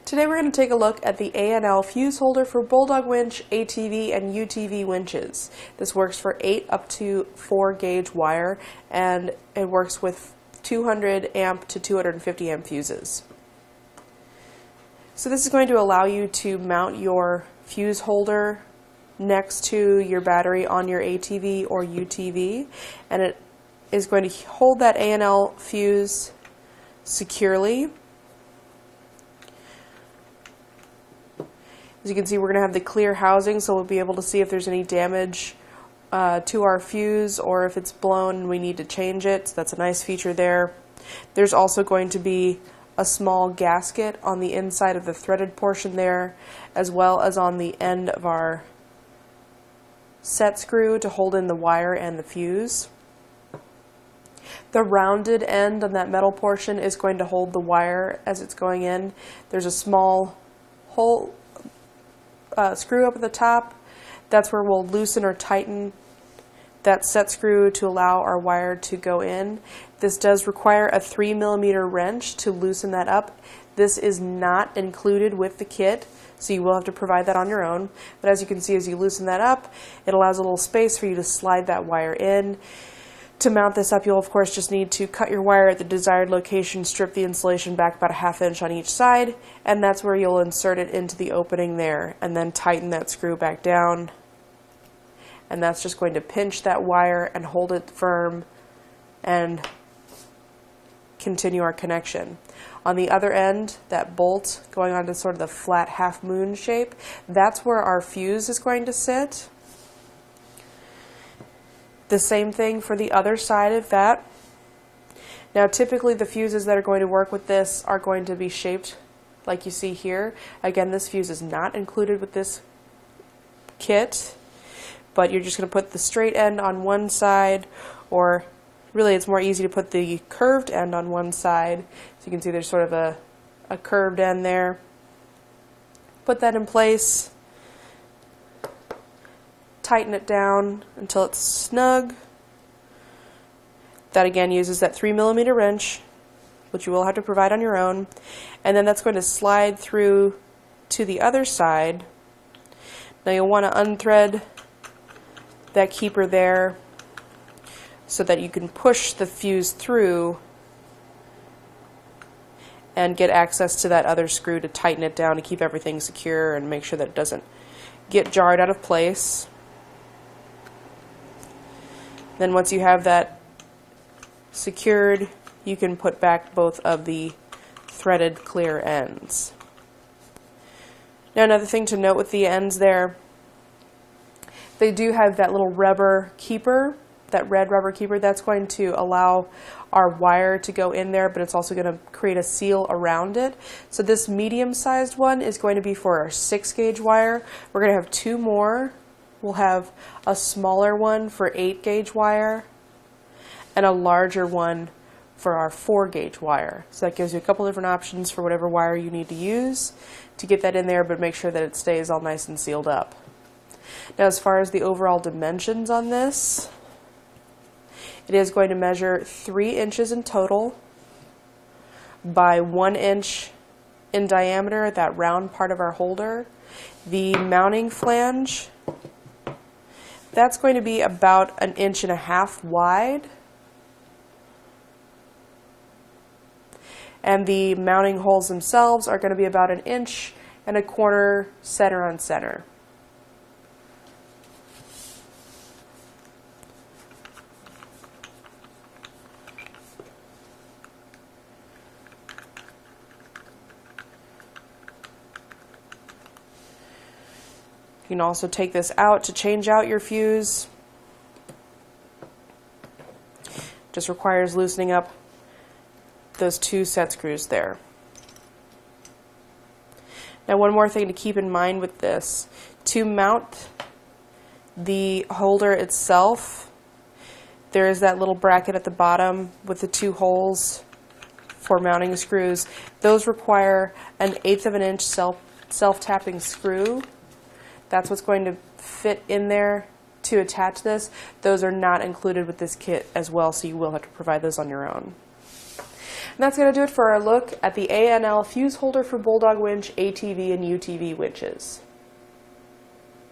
Today we're going to take a look at the A&L fuse holder for Bulldog Winch ATV and UTV winches. This works for 8 up to 4 gauge wire, and it works with 200 amp to 250 amp fuses. So this is going to allow you to mount your fuse holder next to your battery on your ATV or UTV, and it is going to hold that A&L fuse securely. As you can see, we're going to have the clear housing, so we'll be able to see if there's any damage to our fuse or if it's blown and we need to change it. So that's a nice feature there. There's also going to be a small gasket on the inside of the threaded portion there, as well as on the end of our set screw to hold in the wire and the fuse. The rounded end on that metal portion is going to hold the wire as it's going in. There's a small hole screw up at the top. That's where we'll loosen or tighten that set screw to allow our wire to go in. This does require a 3mm wrench to loosen that up. This is not included with the kit, so you will have to provide that on your own. But as you can see, as you loosen that up, it allows a little space for you to slide that wire in. To mount this up, you'll of course just need to cut your wire at the desired location, strip the insulation back about a ½ inch on each side, and that's where you'll insert it into the opening there, and then tighten that screw back down. And that's just going to pinch that wire and hold it firm and continue our connection. On the other end, that bolt going onto sort of the flat half moon shape, that's where our fuse is going to sit. The same thing for the other side of that. Now typically the fuses that are going to work with this are going to be shaped like you see here. Again, this fuse is not included with this kit, but you're just going to put the straight end on one side, or really it's more easy to put the curved end on one side. So you can see there's sort of a curved end there. Put that in place. Tighten it down until it's snug. That again uses that 3mm wrench, which you will have to provide on your own, and then that's going to slide through to the other side. Now you'll want to unthread that keeper there so that you can push the fuse through and get access to that other screw to tighten it down to keep everything secure and make sure that it doesn't get jarred out of place. Then once you have that secured, you can put back both of the threaded clear ends. Now another thing to note with the ends there, they do have that little rubber keeper, that red rubber keeper. That's going to allow our wire to go in there, but it's also going to create a seal around it. So this medium-sized one is going to be for our 6-gauge wire. We're going to have 2 more. We'll have a smaller one for 8-gauge wire and a larger one for our 4-gauge wire. So that gives you a couple different options for whatever wire you need to use to get that in there, but make sure that it stays all nice and sealed up. Now as far as the overall dimensions on this, it is going to measure 3 inches in total by 1 inch in diameter at that round part of our holder. The mounting flange, that's going to be about 1.5 inches wide. And the mounting holes themselves are going to be about 1.25 inches center on center. You can also take this out to change out your fuse. Just requires loosening up those 2 set screws there. Now one more thing to keep in mind with this, to mount the holder itself, there is that little bracket at the bottom with the 2 holes for mounting screws. Those require an 1/8 inch self-tapping screw. That's what's going to fit in there to attach this. Those are not included with this kit as well, so you will have to provide those on your own. And that's going to do it for our look at the ANL fuse holder for Bulldog Winch, ATV, and UTV winches.